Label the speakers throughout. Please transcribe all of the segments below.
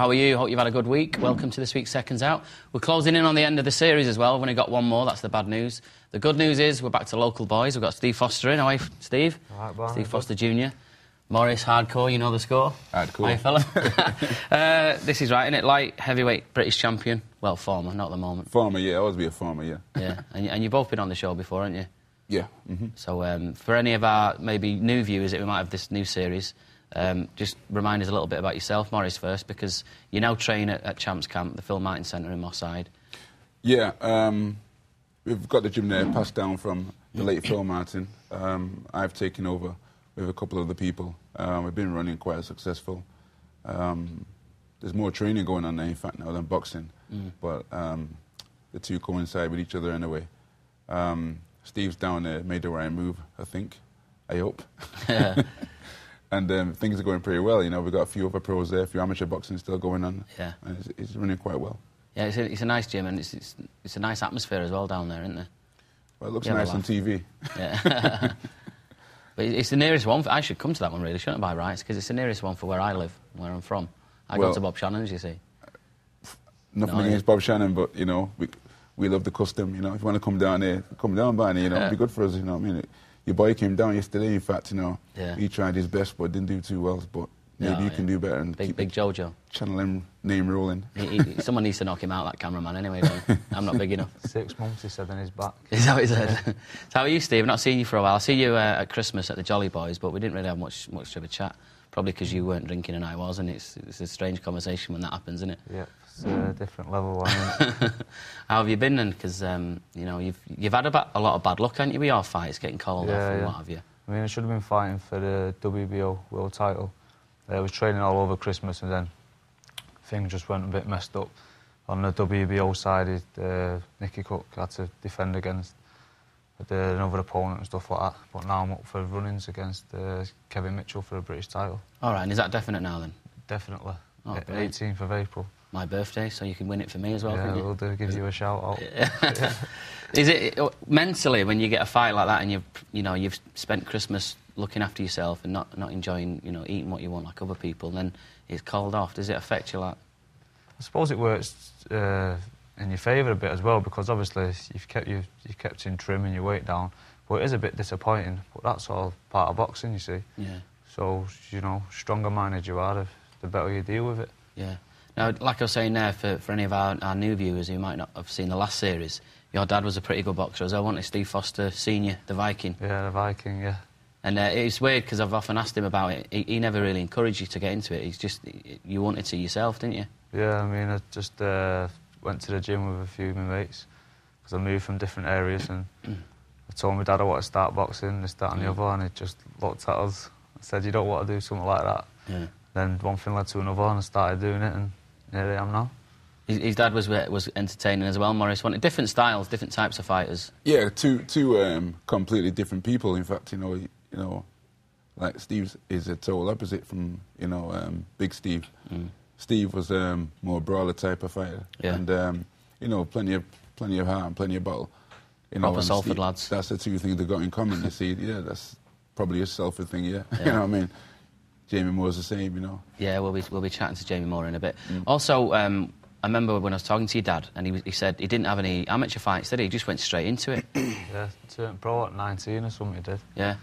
Speaker 1: How are you? Hope you've had a good week. Welcome to this week's Seconds Out. We're closing in on the end of the series as well. We've only got one more. That's the bad news. The good news is we're back to local boys. We've got Steve Foster in. How are you, Steve?
Speaker 2: All right, Barney.
Speaker 1: Steve Foster Jr. Maurice, hardcore. You know the score?
Speaker 3: Hardcore.
Speaker 1: Hi, fella. This is right, isn't it? Light heavyweight British champion. Well, former, not at the moment.
Speaker 3: Former, yeah. I always be a former, yeah.
Speaker 1: Yeah, and you've both been on the show before, haven't you?
Speaker 3: Yeah. Mm-hmm.
Speaker 1: So for any of our maybe new viewers that we might have this new series, just remind us a little bit about yourself, Maurice, first, because you now train at Champs Camp, the Phil Martin Centre in Moss Side.
Speaker 3: Yeah, we've got the gym there passed down from the late Phil Martin. I've taken over with a couple of other people. We've been running quite successful. There's more training going on there, in fact, now than boxing. But the two coincide with each other in a way. Steve's down there, made the right move, I think. I hope.
Speaker 1: Yeah.
Speaker 3: And things are going pretty well. You know, we've got a few other pros there, a few amateur boxing still going on.
Speaker 1: Yeah.
Speaker 3: And it's running quite well.
Speaker 1: Yeah, it's a nice gym, and it's a nice atmosphere as well down there, isn't it?
Speaker 3: Well, it looks nice on TV.
Speaker 1: Yeah. But it's the nearest one. I should come to that one, really, shouldn't I, by rights? Because it's the nearest one for where I live, where I'm from. I go to Bob Shannon's, you see.
Speaker 3: Nothing against Bob Shannon, but, you know, we love the custom, you know. If you want to come down there, come down, Barney, you know. It'd be good for us, you know what I mean? Your boy came down yesterday, in fact, you know.
Speaker 1: Yeah.
Speaker 3: He tried his best, but didn't do too well. But maybe you can do better and keep
Speaker 1: Big Jojo.
Speaker 3: Channel him name rolling.
Speaker 1: Someone needs to knock him out, that cameraman, anyway. Don't I'm not big enough.
Speaker 2: 6 months, he said, in his back.
Speaker 1: Is that what he said? So how are you, Steve? I've not seen you for a while. I see you at Christmas at the Jolly Boys, but we didn't really have much of a chat. Probably because you weren't drinking and I was, and it's a strange conversation when that happens, isn't it?
Speaker 2: Yeah, it's a different level.
Speaker 1: How have you been then? Because you know you've had a lot of bad luck, haven't you, with your fights getting called off and what have you?
Speaker 2: I mean, I should have been fighting for the WBO world title. I was training all over Christmas, and then things just went a bit messed up. On the WBO side, Nicky Cook had to defend against another opponent and stuff like that. But now I'm up for run-ins against Kevin Mitchell for a British title.
Speaker 1: All right, and is that definite now then?
Speaker 2: Definitely.
Speaker 1: Oh,
Speaker 2: 18th of April.
Speaker 1: My birthday, so you can win it for me as well.
Speaker 2: Yeah,
Speaker 1: you?
Speaker 2: we'll do. Give you a shout out.
Speaker 1: Yeah. Is it mentally when you get a fight like that and you've spent Christmas looking after yourself and not enjoying eating what you want like other people, then it's called off? Does it affect you like?
Speaker 2: I suppose it works in your favour a bit as well, because obviously you've kept in trim and your weight down, but it is a bit disappointing. But that's all part of boxing, you see.
Speaker 1: Yeah.
Speaker 2: So stronger minded you are, the better you deal with it.
Speaker 1: Yeah. Now, like I was saying there, for any of our new viewers who might not have seen the last series, your dad was a pretty good boxer as well, wasn't he? Steve Foster Senior, the Viking.
Speaker 2: Yeah, the Viking. Yeah.
Speaker 1: And it's weird because I've often asked him about it. He never really encouraged you to get into it. You wanted to yourself, didn't you?
Speaker 2: Yeah, I mean, I just went to the gym with a few of my mates because I moved from different areas, and I told my dad I want to start boxing, this, that and the other, and he just looked at us and said, "You don't want to do something like that."
Speaker 1: Yeah.
Speaker 2: Then one thing led to another, and I started doing it, and here I am now.
Speaker 1: His dad was entertaining as well, Maurice. Wanted different styles, different types of fighters.
Speaker 3: Yeah, two completely different people. In fact, you know, like Steve is a total opposite from Big Steve. Steve was more brawler type of fighter, and plenty of heart and plenty of battle.
Speaker 1: Proper Salford lads.
Speaker 3: That's the two things they've got in common. You see, yeah, that's probably a Salford thing. Yeah. You know what I mean. Jamie Moore's the same, you know. Yeah,
Speaker 1: we'll be chatting to Jamie Moore in a bit. Also, I remember when I was talking to your dad, and he said he didn't have any amateur fights, did he? He just went straight into it.
Speaker 2: Yeah, turned pro at 19 or something, he did.
Speaker 1: Yeah,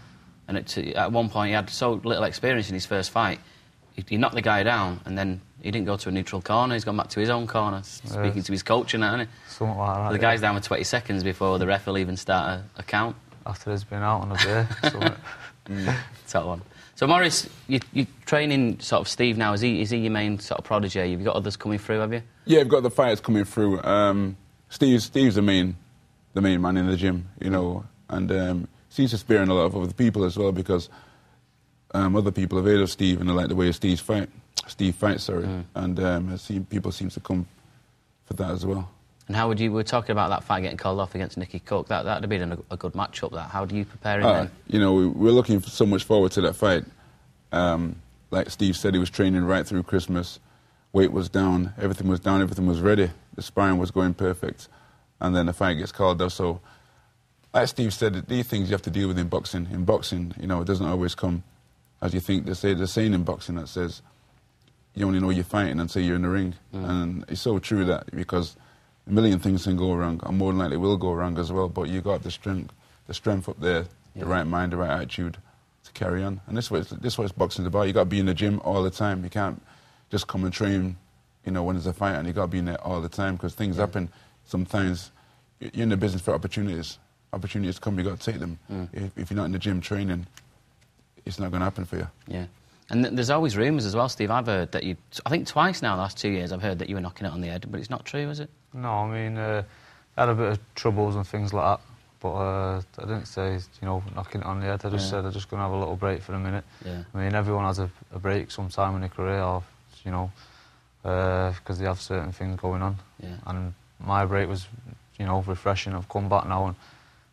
Speaker 1: and at one point he had so little experience in his first fight, he knocked the guy down, and then he didn't go to a neutral corner, he's gone back to his own corner, speaking to his coach and that, hasn't he?
Speaker 2: Something like that.
Speaker 1: The guy's down with 20 seconds before the ref will even start a count.
Speaker 2: After he's been out on a day.
Speaker 1: Top one. So, Maurice, you're training sort of Steve now. Is he your main sort of protege? Have you got others coming through, have you?
Speaker 3: Yeah, I've got the fighters coming through. Steve's the main man in the gym, you know, and seems to spearing a lot of other people as well, because other people have heard of Steve and they like the way Steve fights, and people seem to come for that as well.
Speaker 1: And how we were talking about that fight getting called off against Nicky Cook. That'd have been a good match-up, that. How do you prepare him then?
Speaker 3: You know, we're looking so much forward to that fight. Like Steve said, he was training right through Christmas. Weight was down, everything was ready. The sparring was going perfect. And then the fight gets called off. So, like Steve said, these things you have to deal with in boxing. In boxing, you know, it doesn't always come as you think. There's a saying in boxing that says, you only know you're fighting until you're in the ring. And it's so true that because a million things can go wrong, and more than likely will go wrong as well, but you got the strength up there, the right mind, the right attitude to carry on. And this is what boxing's about. You got to be in the gym all the time. You can't just come and train, you know, when there's a fight, and you got to be in there all the time because things happen. Sometimes you're in the business for opportunities. Opportunities come, you got to take them. If you're not in the gym training, it's not going to happen for you.
Speaker 1: Yeah. And there's always rumours as well, Steve. I've heard that you... I think twice now, the last 2 years, I've heard that you were knocking it on the head, but it's not true, is it?
Speaker 2: No, I mean, I had a bit of troubles and things like that, but I didn't say, you know, knocking it on the head. I just said I'm just going to have a little break for a minute. Yeah. I mean, everyone has a break sometime in their career, or, you know, because they have certain things going on. Yeah. And my break was, you know, refreshing. I've come back now and,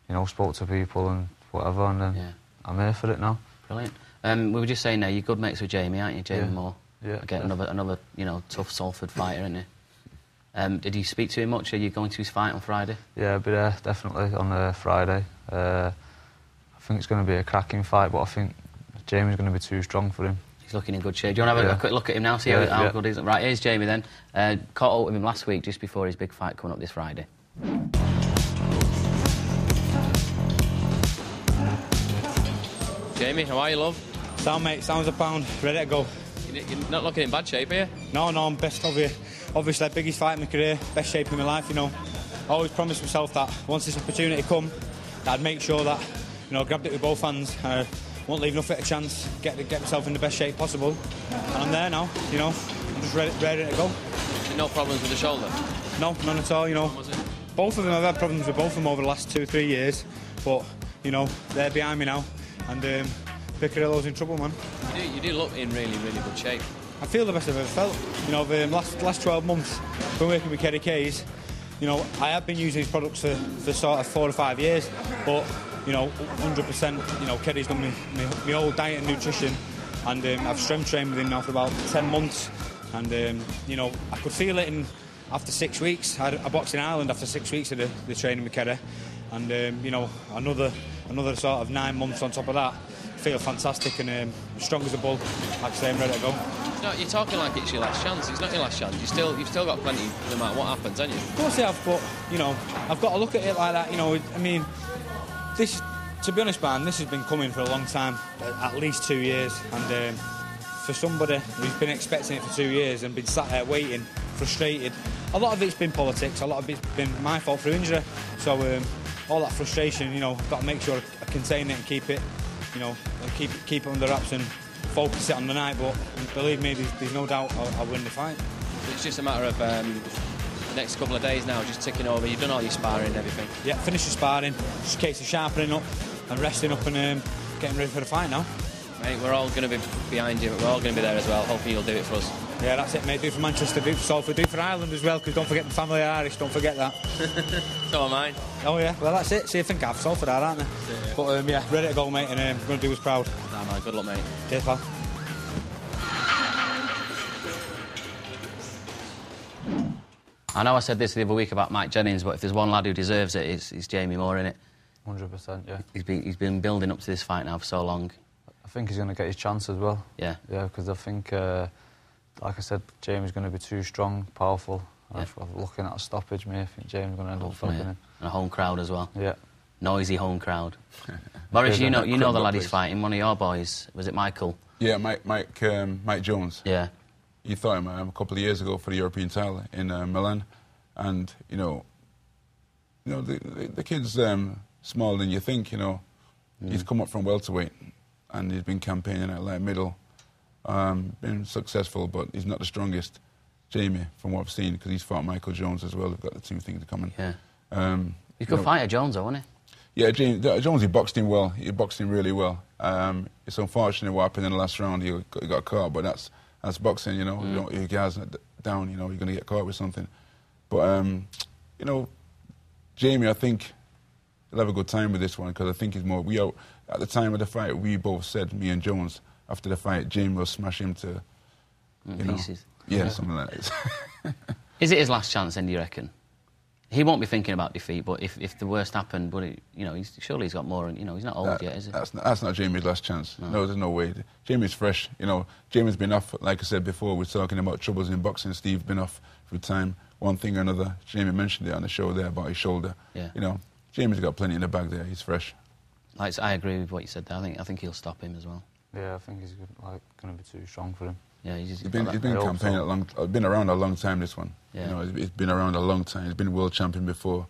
Speaker 2: you know, spoke to people and whatever, and then I'm here for it now.
Speaker 1: Brilliant. We were just saying now, you're good mates with Jamie, aren't you, Jamie Moore?
Speaker 2: Yeah.
Speaker 1: Again, another, you know, tough Salford fighter, isn't he? Did you speak to him much? Are you going to his fight on Friday? Yeah,
Speaker 2: I'll be there, definitely, on Friday. I think it's going to be a cracking fight, but I think Jamie's going to be too strong for him.
Speaker 1: He's looking in good shape. Do you want to have a quick look at him now, see how good he is? Right, here's Jamie then. Caught up with him last week, just before his big fight coming up this Friday.
Speaker 4: Jamie, how are you, love?
Speaker 5: Sound, mate. Sounds a pound. Ready to go.
Speaker 4: You're not looking in bad shape, are you?
Speaker 5: No, I'm best of you. Obviously, biggest fight in my career, best shape in my life, you know. I always promised myself that once this opportunity come, that I'd make sure that, you know, I grabbed it with both hands. I won't leave nothing a chance, get myself in the best shape possible. And I'm there now, you know. I'm just ready to go.
Speaker 4: No problems with the shoulder?
Speaker 5: No, none at all, you know. Both of them, I've had problems with both of them over the last 2-3 years. But, you know, they're behind me now. And Picarillo's in trouble, man.
Speaker 4: You do look in really, really good shape.
Speaker 5: I feel the best I've ever felt. You know, the last 12 months, I've been working with Kerry Kayes. You know, I have been using his products for sort of 4 or 5 years, but, you know, 100%, you know, Kerry's done my whole diet and nutrition, and I've strength trained with him now for about 10 months, and, you know, I could feel it after 6 weeks. I boxed in Ireland after 6 weeks of the training with Kerry, and, you know, another sort of 9 months on top of that. Feel fantastic and strong as a bull. Like I say, I'm ready to go.
Speaker 4: No, you're talking like it's your last chance. It's not your last chance. You've still got plenty, no matter what happens, haven't you?
Speaker 5: Of course I have, but you know, I've got to look at it like that. You know, I mean, this. To be honest, man, this has been coming for a long time, at least 2 years, and for somebody who's been expecting it for 2 years and been sat there waiting, frustrated. A lot of it's been politics. A lot of it's been my fault through injury. So all that frustration, you know, I've got to make sure I contain it and keep it. You know, keep it under wraps and focus it on the night, but believe me, there's no doubt I'll win the fight.
Speaker 4: It's just a matter of the next couple of days now, just ticking over. You've done all your sparring and everything.
Speaker 5: Yeah, finished the sparring, just a case of sharpening up and resting up and getting ready for the fight now.
Speaker 4: Mate, we're all going to be behind you, we're all going to be there as well, hoping you'll do it for us.
Speaker 5: Yeah, that's it, mate. Do it for Manchester, do it for Salford, do it for Ireland as well, because don't forget the family are Irish, don't forget that.
Speaker 4: So am I.
Speaker 5: Oh yeah, well that's it. See, I think half Salford are, aren't they? Yeah. But yeah, ready to go, mate, and we're going to do us proud.
Speaker 4: Nah, man, good luck, mate.
Speaker 5: Cheers, pal.
Speaker 1: I know I said this the other week about Mike Jennings, but if there's one lad who deserves it, it's Jamie Moore, innit?
Speaker 2: 100%, yeah.
Speaker 1: He's been building up to this fight now for so long.
Speaker 2: I think he's going to get his chance as well.
Speaker 1: Yeah.
Speaker 2: Yeah, because I think, like I said, Jamie's going to be too strong, powerful. Yeah. If I'm looking at a stoppage, I think Jamie's going to end up stopping him.
Speaker 1: And a home crowd as well.
Speaker 2: Yeah.
Speaker 1: Noisy home crowd. Maurice, you know the lad he's fighting, one of your boys. Was it Michael?
Speaker 3: Yeah, Mike Jones.
Speaker 1: Yeah.
Speaker 3: You fought him a couple of years ago for the European title in Milan, and you know the kid's smaller than you think. You know, he's come up from welterweight, and he's been campaigning at light middle, been successful, but he's not the strongest. Jamie, from what I've seen, because he's fought Michael Jones as well. They've got the two things coming.
Speaker 1: Yeah. He's a good fighter, Jones, though, isn't he?
Speaker 3: Yeah, Jones, he boxed him well. He boxed him really well. It's unfortunate what happened in the last round. He got caught, but that's boxing, you know. You know, if your guy's down, you know, you're going to get caught with something. But, you know, Jamie, I think he'll have a good time with this one, because I think he's more... at the time of the fight, we both said, me and Jones, after the fight, Jamie will smash him to...
Speaker 1: pieces.
Speaker 3: Yeah, something like that.
Speaker 1: Is it his last chance, then, do you reckon? He won't be thinking about defeat, but if the worst happened, surely he's got more, and he's not old yet, is he?
Speaker 3: That's not Jamie's last chance. No, there's no way. Jamie's fresh. Jamie's been off, like I said before, we're talking about troubles in boxing. Steve's been off for time, one thing or another. Jamie mentioned it on the show there about his shoulder.
Speaker 1: Yeah.
Speaker 3: Jamie's got plenty in the bag there. He's fresh.
Speaker 1: I agree with what you said there. I think he'll stop him as well.
Speaker 2: Yeah, I think he's going to be too strong for him.
Speaker 1: Yeah, he's
Speaker 3: been campaigning been around a long time. This one,
Speaker 1: yeah.
Speaker 3: He's been around a long time. He's been world champion before.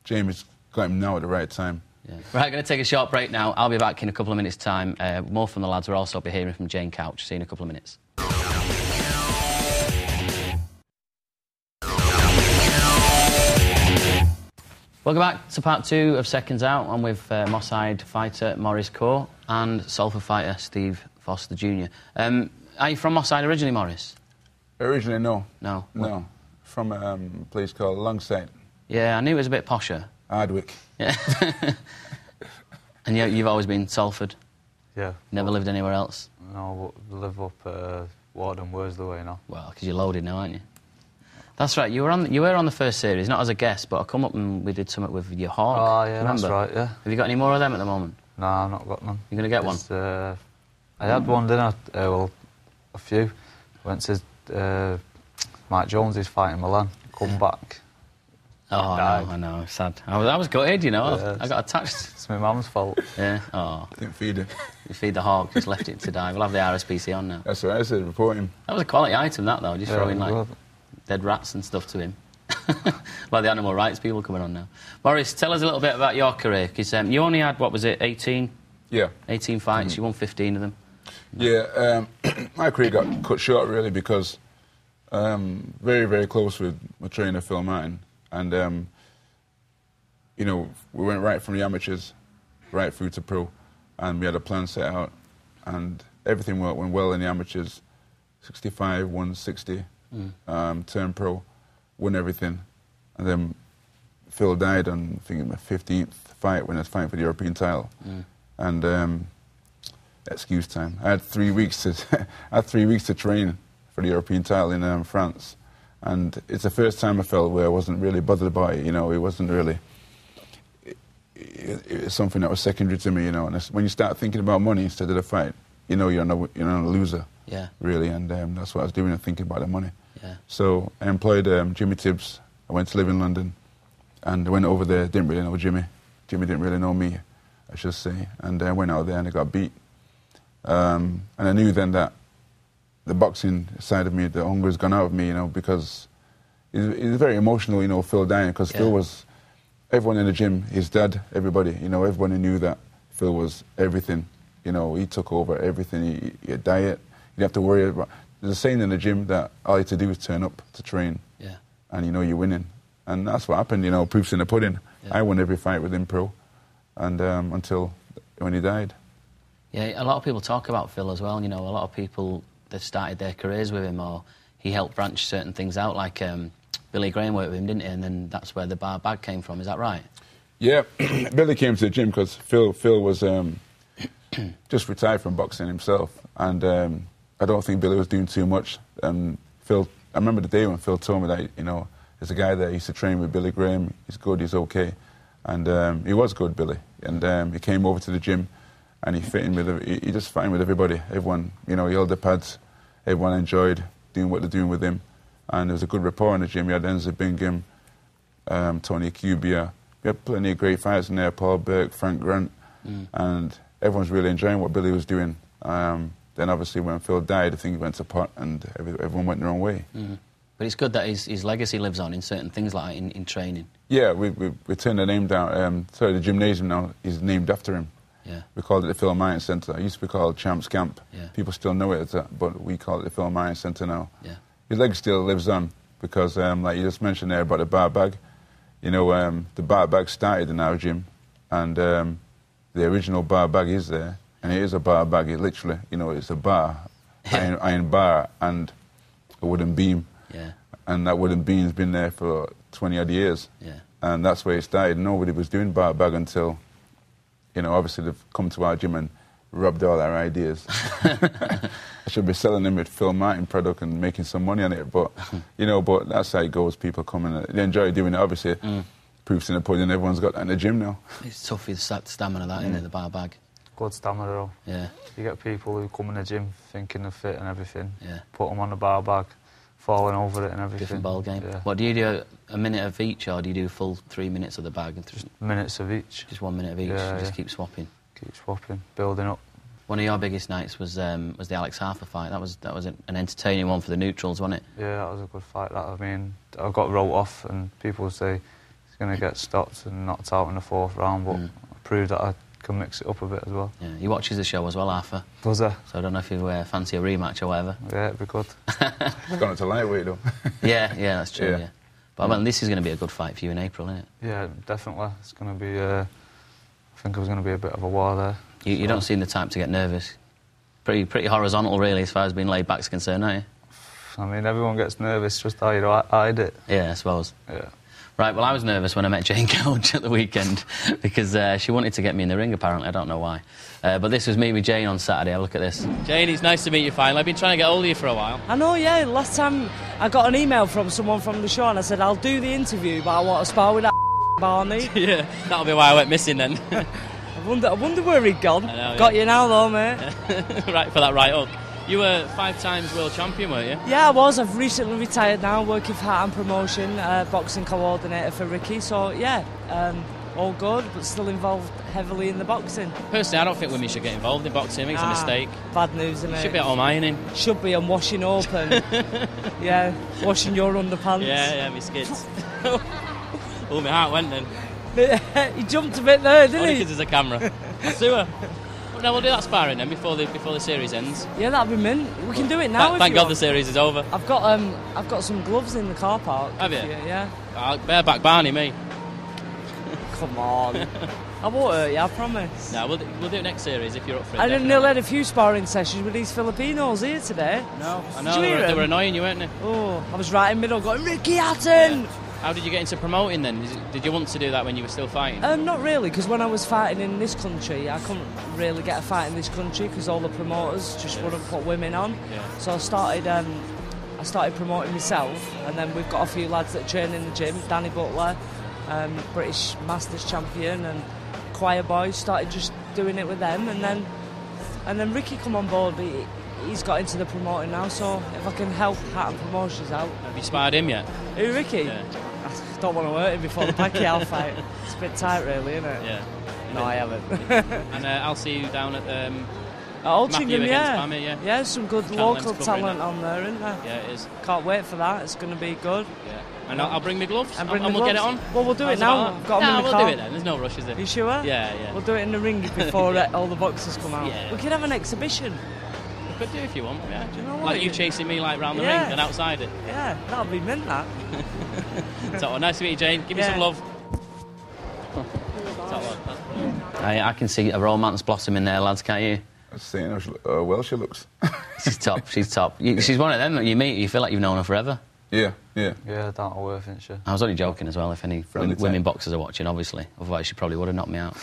Speaker 3: Jamie's got him now at the right time.
Speaker 1: Yeah. Right, going to take a short break now. I'll be back in a couple of minutes' time. More from the lads. We'll also be hearing from Jane Couch. See you in a couple of minutes. Welcome back to part 2 of Seconds Out. I'm with Moss Side fighter Maurice Coe and Salford fighter Steve Foster Jr. Are you from Moss Side originally, Maurice?
Speaker 3: Originally, no.
Speaker 1: No?
Speaker 3: No. From a place called Longside.
Speaker 1: Yeah, I knew it was a bit posher.
Speaker 3: Hardwick.
Speaker 1: Yeah. And you've always been Salford?
Speaker 2: Yeah.
Speaker 1: Never lived anywhere else?
Speaker 2: No, we live up Warden, Worsley way now.
Speaker 1: Well, because you're loaded now, aren't you? That's right. You were on the first series, not as a guest, but I come up and we did something with your hawk.
Speaker 2: Oh, yeah,
Speaker 1: remember?
Speaker 2: that's right, yeah.
Speaker 1: Have you got any more of them at the moment?
Speaker 2: No, I've not got none.
Speaker 1: You're going to get one?
Speaker 2: I had one, didn't I? Well, a few. Went to Mike Jones, he's fighting Milan. Come back.
Speaker 1: Oh, I know. Sad. I was gutted,
Speaker 2: Yeah,
Speaker 1: I got attached.
Speaker 2: It's my mum's fault.
Speaker 1: Yeah. Oh.
Speaker 3: Didn't feed it.
Speaker 1: You feed the hawk, just left it to die. We'll have the RSPC on now.
Speaker 3: That's right, I said report him.
Speaker 1: That was a quality item, that, though. Just throwing,
Speaker 2: well,
Speaker 1: dead rats and stuff to him. Like the animal rights people coming on now. Maurice, tell us a little bit about your career, because you only had, 18?
Speaker 3: Yeah.
Speaker 1: 18 fights, you won 15 of them.
Speaker 3: Yeah, my career got cut short, really, because very, very close with my trainer, Phil Martin. And, we went right from the amateurs right through to pro. And we had a plan set out. And everything went well in the amateurs. 65, 160, turned pro, won everything. And then Phil died on, I think, my 15th fight when I was fighting for the European title. And excuse time. I had 3 weeks to train for the European title in France. And it's the first time I felt where I wasn't really bothered about it. It wasn't really... It was something that was secondary to me, And when you start thinking about money instead of the fight, you're not a loser, really. And that's what I was doing, thinking about the money.
Speaker 1: Yeah.
Speaker 3: So I employed Jimmy Tibbs. I went to live in London, and I went over there. Didn't really know Jimmy. Jimmy didn't really know me, I should say. And I went out there and I got beat. And I knew then that the boxing side of me, the hunger has gone out of me, because it was very emotional, Phil dying, because Phil was... Everyone in the gym, his dad, everybody, everyone knew that Phil was everything. He took over everything. He had diet. You didn't have to worry about... There's a saying in the gym that all you had to do is turn up to train.
Speaker 1: Yeah.
Speaker 3: And you're winning. And that's what happened, proof's in the pudding. Yeah. I won every fight with him pro. And until when he died.
Speaker 1: Yeah, a lot of people talk about Phil as well. A lot of people, they've started their careers with him, or he helped branch certain things out, like... Billy Graham worked with him, didn't he? And then that's where the bar bag came from. Is that right? Yeah,
Speaker 3: Billy came to the gym because Phil was just retired from boxing himself, and I don't think Billy was doing too much. Phil, I remember the day when Phil told me that there's a guy there used to train with Billy Graham. He's good, he's okay, and he was good, Billy. And he came over to the gym, and he fit in with he just fit in with everybody. Everyone, he held the pads. Everyone enjoyed doing what they're doing with him. And there was a good rapport in the gym. We had Enzo Bingham, Tony Cubia. We had plenty of great fighters in there, Paul Burke, Frank Grant. And everyone's really enjoying what Billy was doing. Then obviously when Phil died, I think he went to pot and everyone went their own way.
Speaker 1: But it's good that his legacy lives on in certain things like that, in training.
Speaker 3: Yeah, we turned the name down. The gymnasium now is named after him.
Speaker 1: Yeah.
Speaker 3: We called it the Phil Martin Centre. It used to be called Champs Camp.
Speaker 1: Yeah.
Speaker 3: People still know it as that, but we call it the Phil Martin Centre now.
Speaker 1: Yeah.
Speaker 3: His legacy still lives on because, like you just mentioned there about the bar bag, the bar bag started in our gym, and the original bar bag is there, and it is a bar bag. It literally, it's a bar, iron bar, and a wooden beam.
Speaker 1: Yeah.
Speaker 3: And that wooden beam's been there for 20-odd years.
Speaker 1: Yeah.
Speaker 3: And that's where it started. Nobody was doing bar bag until, obviously they've come to our gym and rubbed all our ideas. I should be selling them with Phil Martin product and making some money on it. But, you know, but that's how it goes. People come and they enjoy doing it, obviously. Proof's in the pudding, everyone's got that in the gym now.
Speaker 1: It's tough with stamina, that, isn't it, the bar bag?
Speaker 2: Good stamina, though.
Speaker 1: Yeah.
Speaker 2: You get people who come in the gym thinking they're fit and everything.
Speaker 1: Yeah.
Speaker 2: Put them on the bar bag, falling over it and everything.
Speaker 1: Different ball game.
Speaker 2: Yeah.
Speaker 1: What, do you do a minute of each, or do you do full 3 minutes of the bag? And
Speaker 2: Just minutes of each.
Speaker 1: Just 1 minute of each,
Speaker 2: Yeah,
Speaker 1: just keep swapping?
Speaker 2: Keep swapping, building up.
Speaker 1: One of your biggest nights was the Alex Harper fight. That was an entertaining one for the neutrals, wasn't it?
Speaker 2: Yeah, that was a good fight. That, I mean, I got wrote off and people would say he's going to get stopped and knocked out in the 4th round, but I proved that I can mix it up a bit as well.
Speaker 1: Yeah, he watches the show as well, Harper.
Speaker 2: Does he?
Speaker 1: So I don't know if you fancy a rematch or whatever.
Speaker 2: Yeah, it'd be good.
Speaker 3: It's gone into lightweight, though.
Speaker 1: yeah, that's true, yeah. But I mean, this is going to be a good fight for you in April, isn't it?
Speaker 2: Yeah, definitely. It's going to be, I think there's going to be a bit of a war there.
Speaker 1: You don't seem the type to get nervous. Pretty horizontal, really, as far as being laid back's concerned, aren't you?
Speaker 2: I mean, everyone gets nervous, just how you hide it.
Speaker 1: Yeah, I suppose.
Speaker 2: Yeah.
Speaker 1: Right, well, I was nervous when I met Jane Couch at the weekend because she wanted to get me in the ring, apparently. I don't know why. But this was me with Jane on Saturday. Have a look at this.
Speaker 4: Jane, it's nice to meet you finally. I've been trying to get hold of you for a while.
Speaker 6: I know, yeah. Last time I got an email from someone from the show and I said, I'll do the interview, but I want to spar with that Barney.
Speaker 4: Yeah, that'll be why I went missing then.
Speaker 6: I wonder where he'd gone.
Speaker 4: I know,
Speaker 6: Got you now, though, mate.
Speaker 4: Right, for that right hook. You were 5 times world champion, weren't you?
Speaker 6: Yeah, I was. I've recently retired now, working for Heart and Promotion, boxing coordinator for Ricky. So, yeah, all good, but still involved heavily in the boxing.
Speaker 4: Personally, I don't think women should get involved in boxing. I think it's a mistake.
Speaker 6: Bad news, isn't it?
Speaker 4: Should be at home ironing.
Speaker 6: Should be, and washing open. Yeah, washing your underpants.
Speaker 4: Yeah, my skids. Oh, my heart went then.
Speaker 6: He jumped a bit there, didn't
Speaker 4: Only
Speaker 6: he?
Speaker 4: because there's a camera. I'll sue her. Well, no, we'll do that sparring then before the series ends.
Speaker 6: Yeah, that'd be mint. We can do it now.
Speaker 4: Thank God the series is over.
Speaker 6: I've got some gloves in the car park.
Speaker 4: Have you?
Speaker 6: Yeah.
Speaker 4: Bareback Barney, me.
Speaker 6: Come on. I won't hurt you, I promise.
Speaker 4: No, we'll do it next series if you're up for it.
Speaker 6: I didn't nearly had a few sparring sessions with these Filipinos here today.
Speaker 4: No, I know they were annoying you, weren't they?
Speaker 6: Oh, I was right in the middle going, Ricky Hatton!
Speaker 4: Yeah. How did you get into promoting then? Did you want to do that when you were still fighting?
Speaker 6: Not really, because when I was fighting in this country, I couldn't really get a fight in this country because all the promoters just wouldn't put women on. Yeah. So I started promoting myself, and then we've got a few lads that train in the gym. Danny Butler, British Masters champion, and Choir Boys, started just doing it with them, and then Ricky come on board. He's got into the promoting now, so if I can help Hatton Promotions out.
Speaker 4: Have you sparred him yet?
Speaker 6: Who, Ricky?
Speaker 4: Yeah.
Speaker 6: I don't want to hurt him before the Pacquiao fight. It's a bit tight, really, isn't it?
Speaker 4: Yeah.
Speaker 6: No, I haven't.
Speaker 4: And I'll see you down at
Speaker 6: Altrincham,
Speaker 4: yeah. Pammy, yeah.
Speaker 6: Yeah, some good local talent on there, isn't there?
Speaker 4: Yeah, it is.
Speaker 6: Can't wait for that. It's going to be good.
Speaker 4: Yeah. And I'll bring my gloves and
Speaker 6: we'll
Speaker 4: get it on.
Speaker 6: Well, we'll do it now. We've got them in the
Speaker 4: we'll
Speaker 6: car.
Speaker 4: do it then. There's no rush, is there?
Speaker 6: You sure?
Speaker 4: Yeah.
Speaker 6: We'll do it in the ring before all the boxers come out.
Speaker 4: Yeah.
Speaker 6: We could have an exhibition.
Speaker 4: We could do if you want, yeah.
Speaker 6: Do you know what?
Speaker 4: Like you chasing me like round the ring and outside it.
Speaker 6: Yeah, that'll be mint, that.
Speaker 4: So, nice to meet you, Jane. Give me some love.
Speaker 1: I can see a romance blossoming there, lads, can't you?
Speaker 3: I was saying how well she looks.
Speaker 1: She's top. She's one of them that you meet, you feel like you've known her forever.
Speaker 3: Yeah.
Speaker 2: Yeah, down to earth, isn't she?
Speaker 1: I was only joking as well, if any women boxers are watching, obviously. Otherwise, she probably would have knocked me out.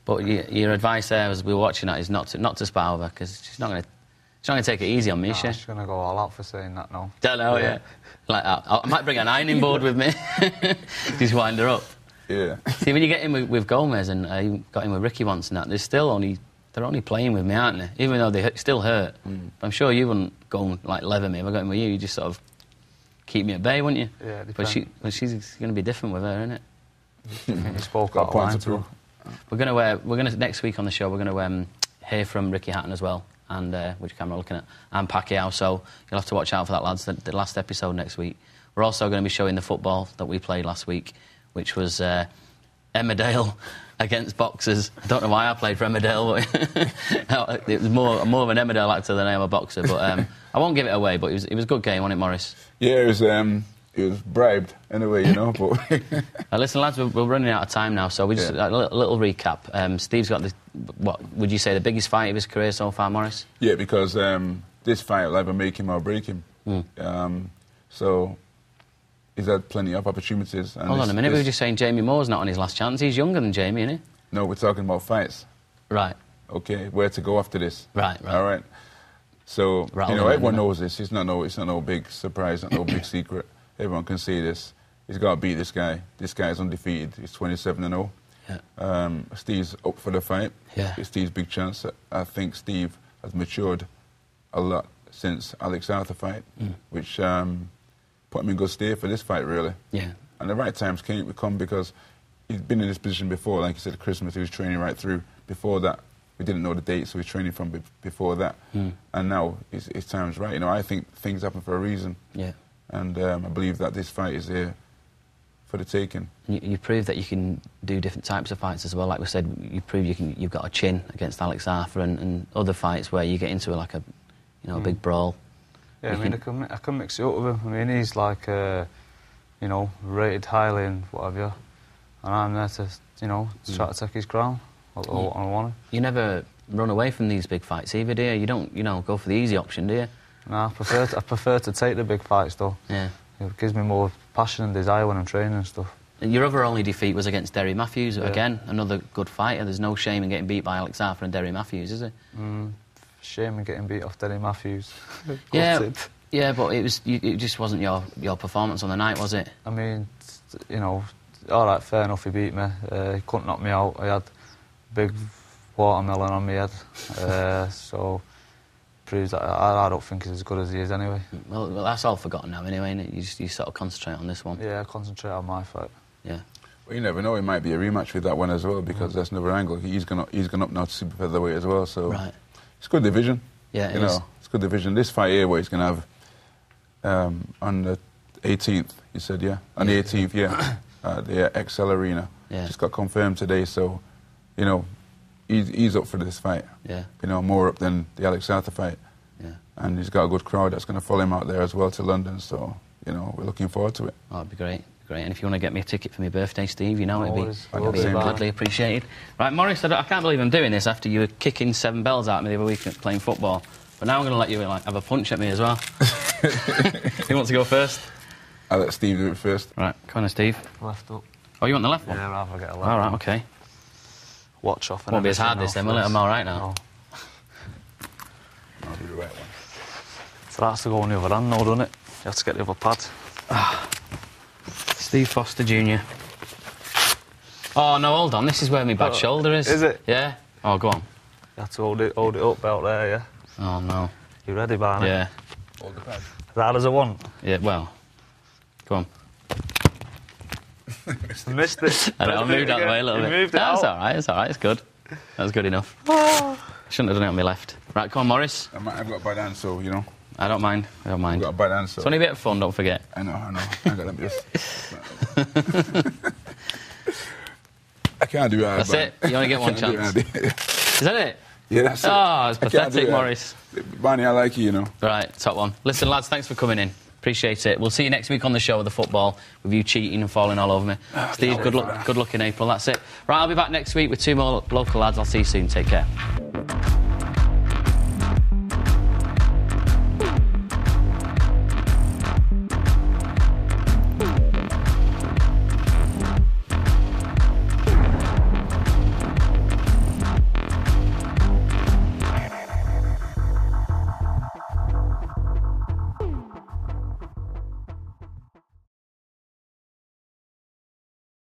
Speaker 1: But your advice there, as we were watching that, is not to spar with her, because she's not going to take it easy on me, is she?
Speaker 2: She's going to go all out for saying that now.
Speaker 1: Don't know, yeah. Like that. I might bring an ironing board with me. Just wind her up.
Speaker 3: Yeah.
Speaker 1: See, when you get in with Gomez, and I got in with Ricky once and that, they're only playing with me, aren't they? Even though they still hurt. I'm sure you wouldn't go and leather me if I got in with you. You just sort of keep me at bay, wouldn't you?
Speaker 2: Yeah,
Speaker 1: but she's going to be different with her, isn't it?
Speaker 2: You spoke out of line too.
Speaker 1: We're going to next week on the show. We're going to hear from Ricky Hatton as well, and which camera we're looking at, and Pacquiao. So you'll have to watch out for that, lads. The last episode next week. We're also going to be showing the football that we played last week, which was Emmerdale against boxers. I don't know why I played for Emmerdale, but it was more of an Emmerdale actor than I am a boxer. But I won't give it away. But it was a good game, wasn't it, Maurice?
Speaker 3: Yeah, it was bribed anyway, you know. But
Speaker 1: listen, lads, we're running out of time now, so we just a little recap. Steve's got what would you say the biggest fight of his career so far, Maurice?
Speaker 3: Yeah, because this fight will either make him or break him. So he's had plenty of opportunities. And
Speaker 1: Hold on a minute, we were just saying Jamie Moore's not on his last chance. He's younger than Jamie, isn't he?
Speaker 3: No, we're talking about fights.
Speaker 1: Right.
Speaker 3: Okay, where to go after this?
Speaker 1: Right.
Speaker 3: All right. So,
Speaker 1: Rattle
Speaker 3: you know,
Speaker 1: him,
Speaker 3: everyone
Speaker 1: isn't it?
Speaker 3: knows this. It's not no big surprise, not no big secret. Everyone can see this. He's got to beat this guy. This guy's undefeated. He's 27-0.
Speaker 1: Yeah.
Speaker 3: Steve's up for the fight.
Speaker 1: Yeah.
Speaker 3: It's Steve's big chance. I think Steve has matured a lot since Alex Arthur fight, which put him in good stead for this fight, really.
Speaker 1: Yeah.
Speaker 3: And the right times came because he's been in this position before. Like you said, at Christmas, he was training right through. Before that, we didn't know the date, so he was training from before that. And now his time's right. You know, I think things happen for a reason.
Speaker 1: Yeah.
Speaker 3: And I believe that this fight is here for the taking.
Speaker 1: You prove that you can do different types of fights as well. Like we said, you prove you've got a chin against Alex Arthur, and other fights where you get into like a, you know, a big brawl.
Speaker 2: Yeah, I can mix it up with him. I mean, he's like, you know, rated highly and what have you, and I'm there to, you know, try to take his crown. I want him.
Speaker 1: You never run away from these big fights either, do you? You don't, you know, go for the easy option, do you?
Speaker 2: No, I prefer to take the big fights though.
Speaker 1: Yeah.
Speaker 2: It gives me more passion and desire when I'm training and stuff.
Speaker 1: And your other only defeat was against Derry Matthews. Again, another good fighter. There's no shame in getting beat by Alex Arthur and Derry Matthews, is there?
Speaker 2: Shame in getting beat off Derry Matthews.
Speaker 1: Yeah, but it just wasn't your performance on the night, was it?
Speaker 2: I mean, you know, all right, fair enough, he beat me. He couldn't knock me out. I had a big watermelon on my head, so proves that I don't think he's as good as he is anyway.
Speaker 1: Well, that's all forgotten now anyway, isn't it? You sort of concentrate on this one.
Speaker 2: Yeah, concentrate on my fight.
Speaker 1: Yeah.
Speaker 3: Well, you never know. It might be a rematch with that one as well, because that's another angle. He's gone up now to super featherweight as well, so it's a good division.
Speaker 1: Yeah,
Speaker 3: you know, it's a good division. This fight here, where he's going to have on the 18th, you said, yeah, on the 18th, the XL Arena. Just got confirmed today, so you know, he's up for this fight.
Speaker 1: Yeah.
Speaker 3: You know, more up than the Alex Arthur fight.
Speaker 1: Yeah.
Speaker 3: And he's got a good crowd that's going to follow him out there as well to London, so you know, we're looking forward to it.
Speaker 1: Oh, it'd be great. Great, and if you want to get me a ticket for my birthday, Steve, you know, it'd be
Speaker 3: be
Speaker 1: gladly appreciated. Right, Maurice, I can't believe I'm doing this after you were kicking 7 bells at me the other week playing football. But now I'm going to let you like have a punch at me as well. Who wants to go first?
Speaker 3: I'll let Steve do it first.
Speaker 1: Right, come on, Steve.
Speaker 2: Left up.
Speaker 1: Oh, you want the left one?
Speaker 2: Yeah, rather get a left.
Speaker 1: All right, okay.
Speaker 2: Watch off.
Speaker 1: Won't be as hard this then, will it? I'm all right now.
Speaker 2: No.
Speaker 3: I'll do the right one.
Speaker 2: So that's to go on the other hand now, doesn't it? You have to get the other pad.
Speaker 1: Steve Foster Jr. Oh, no, hold on. This is where my bad shoulder is.
Speaker 2: Is it?
Speaker 1: Yeah. Oh, go on.
Speaker 2: You have to hold it up out there, yeah?
Speaker 1: Oh, no.
Speaker 2: You ready, Barney?
Speaker 1: Yeah.
Speaker 3: Hold the pad.
Speaker 2: Is that as I want?
Speaker 1: Yeah, well. Go on.
Speaker 2: I missed it.
Speaker 1: I moved out the way a little bit.
Speaker 2: Moved it
Speaker 1: That's
Speaker 2: out.
Speaker 1: all right, it's all right, it's good. That was good enough. Shouldn't have done it on my left. Right, come on, Maurice.
Speaker 3: I've got a bad hand, so, you know.
Speaker 1: I don't mind.
Speaker 3: I've got a bad hand, so.
Speaker 1: It's only a bit of fun, don't forget.
Speaker 3: I know. I got this. I can't do it.
Speaker 1: That's it. You only get one chance. Is that it?
Speaker 3: Yeah, that's it.
Speaker 1: Oh, it's pathetic, Maurice.
Speaker 3: Barney, I like you, you know.
Speaker 1: Right, top one. Listen, lads, thanks for coming in. Appreciate it. We'll see you next week on the show with the football, with you cheating and falling all over me. Steve, good luck in April. That's it. Right, I'll be back next week with 2 more local lads. I'll see you soon. Take care.